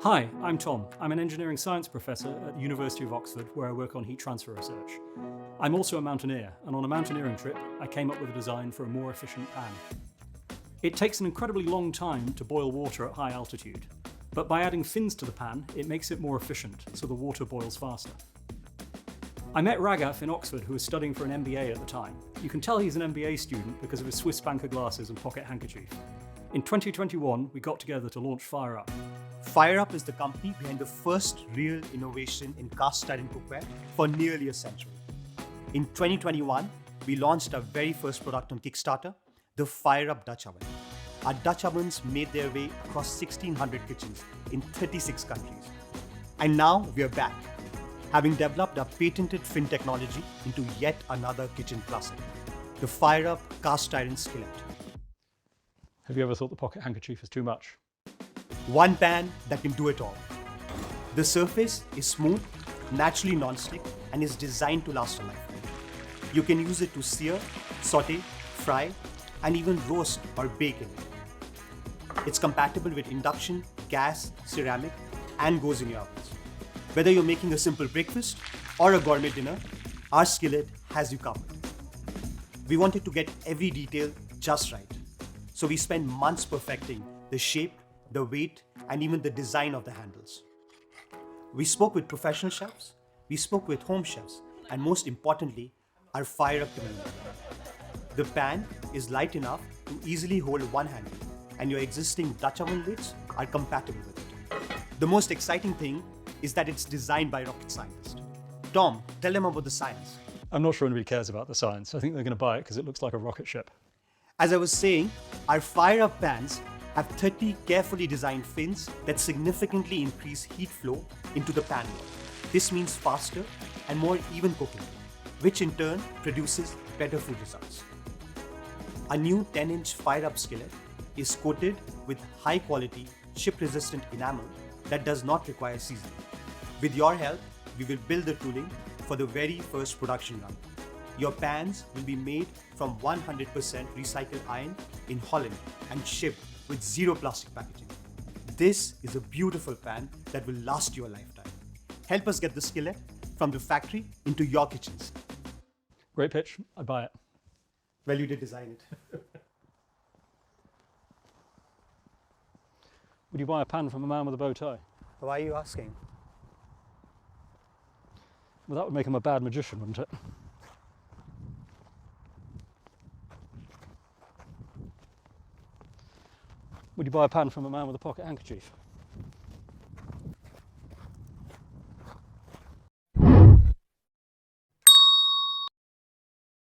Hi, I'm Tom. I'm an engineering science professor at the University of Oxford, where I work on heat transfer research. I'm also a mountaineer, and on a mountaineering trip, I came up with a design for a more efficient pan. It takes an incredibly long time to boil water at high altitude, but by adding fins to the pan, it makes it more efficient, so the water boils faster. I met Raghav in Oxford, who was studying for an MBA at the time. You can tell he's an MBA student because of his Swiss banker glasses and pocket handkerchief. In 2021, we got together to launch FIREUP. FIREUP is the company behind the first real innovation in cast iron cookware for nearly a century. In 2021, we launched our very first product on Kickstarter, the FIREUP Dutch Oven. Our Dutch ovens made their way across 1,600 kitchens in 36 countries. And now we are back, having developed our patented fin technology into yet another kitchen classic, the FIREUP Cast Iron Skillet. Have you ever thought the pocket handkerchief is too much? One pan that can do it all. The surface is smooth, naturally non-stick, and is designed to last a lifetime. You can use it to sear, saute, fry, and even roast or bake in it. It's compatible with induction, gas, ceramic, and goes in your ovens. Whether you're making a simple breakfast or a gourmet dinner, our skillet has you covered. We wanted to get every detail just right, so we spent months perfecting the shape, the weight, and even the design of the handles. We spoke with professional chefs, we spoke with home chefs, and most importantly, our FIREUP community. The pan is light enough to easily hold one handle, and your existing Dutch oven lids are compatible with it. The most exciting thing is that it's designed by rocket scientists. Tom, tell them about the science. I'm not sure anybody cares about the science. I think they're going to buy it because it looks like a rocket ship. As I was saying, our FIREUP pans have 30 carefully designed fins that significantly increase heat flow into the pan wall. This means faster and more even cooking, which in turn produces better food results. A new 10-inch FIREUP skillet is coated with high-quality, chip-resistant enamel that does not require seasoning. With your help, we will build the tooling for the very first production run. Your pans will be made from 100% recycled iron in Holland and shipped with zero plastic packaging. This is a beautiful pan that will last you a lifetime. Help us get the skillet from the factory into your kitchens. Great pitch. I buy it. Well, you did design it. Would you buy a pan from a man with a bow tie? Why are you asking? Well, that would make him a bad magician, wouldn't it? Would you buy a pan from a man with a pocket handkerchief?